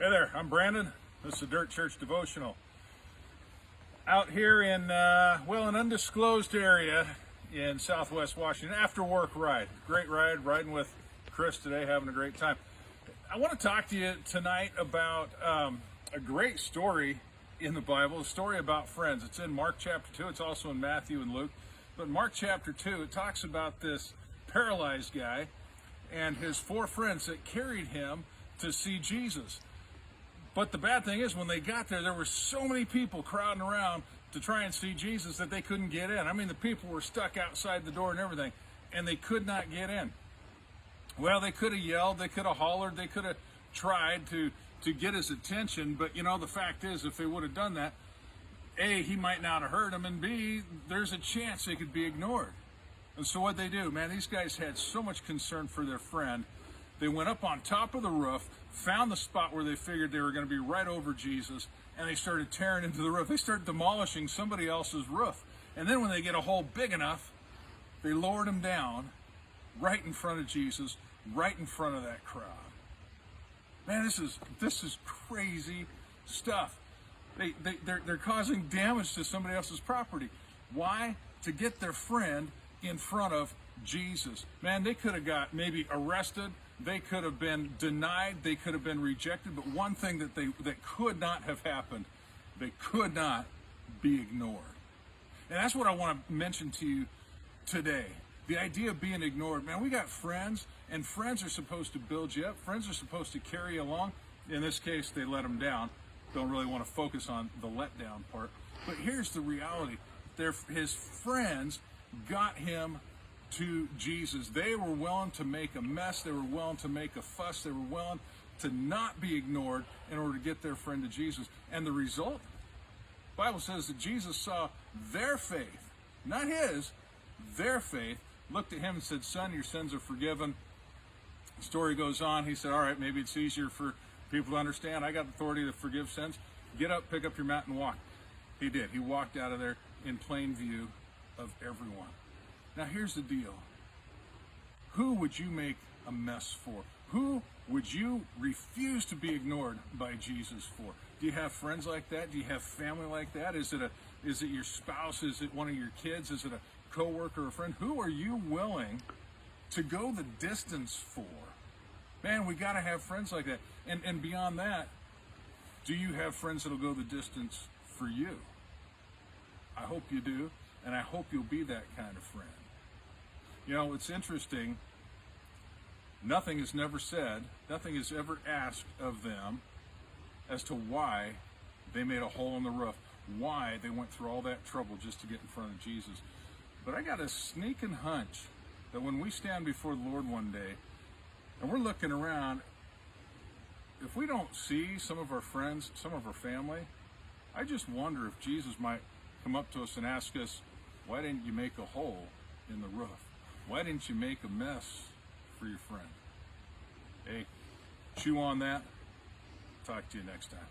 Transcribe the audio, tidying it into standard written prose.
Hey there, I'm Brandon. This is the Dirt Church Devotional. Out here in, an undisclosed area in Southwest Washington, after work ride. Great ride, riding with Chris today, having a great time. I want to talk to you tonight about a great story in the Bible, a story about friends. It's in Mark chapter 2, it's also in Matthew and Luke. But in Mark chapter 2, it talks about this paralyzed guy and his four friends that carried him to see Jesus. But the bad thing is, when they got there were so many people crowding around to try and see Jesus that they couldn't get in. I mean, the people were stuck outside the door and everything, and they could not get in. Well, they could have yelled, they could have hollered, they could have tried to get his attention, but the fact is, if they would have done that, A, he might not have heard them, and B, there's a chance they could be ignored. And so what'd they do? Man, these guys had so much concern for their friend. They went up on top of the roof, found the spot where they figured they were going to be right over Jesus, and they started tearing into the roof. They started demolishing somebody else's roof. And then when they get a hole big enough, they lowered him down right in front of Jesus, right in front of that crowd. Man, this is crazy stuff. They're causing damage to somebody else's property. Why? To get their friend in front of Jesus. Man, they could have got maybe arrested. They could have been denied. They could have been rejected. But one thing that could not have happened, they could not be ignored. And that's what I want to mention to you today. The idea of being ignored. Man, we got friends, and friends are supposed to build you up. Friends are supposed to carry you along. In this case, they let him down. Don't really want to focus on the letdown part. But here's the reality. His friends got him to Jesus. They were willing to make a mess. They were willing to make a fuss. They were willing to not be ignored in order to get their friend to Jesus. And the result, the Bible says that Jesus saw their faith, not his, their faith, looked at him and said, "Son, your sins are forgiven." The story goes on. He said, "All right, maybe it's easier for people to understand. I got authority to forgive sins. Get up, pick up your mat, and walk." He did. He walked out of there in plain view of everyone. Now, here's the deal. Who would you make a mess for? Who would you refuse to be ignored by Jesus for? Do you have friends like that? Do you have family like that? Is it your spouse? Is it one of your kids? Is it a coworker or a friend? Who are you willing to go the distance for? Man, we got to have friends like that. And beyond that, do you have friends that'll go the distance for you? I hope you do, and I hope you'll be that kind of friend. It's interesting. Nothing is never said, nothing is ever asked of them as to why they made a hole in the roof, why they went through all that trouble just to get in front of Jesus. But I got a sneaking hunch that when we stand before the Lord one day and we're looking around, if we don't see some of our friends, some of our family, I just wonder if Jesus might come up to us and ask us, "Why didn't you make a hole in the roof? Why didn't you make a mess for your friend?" Hey, chew on that. Talk to you next time.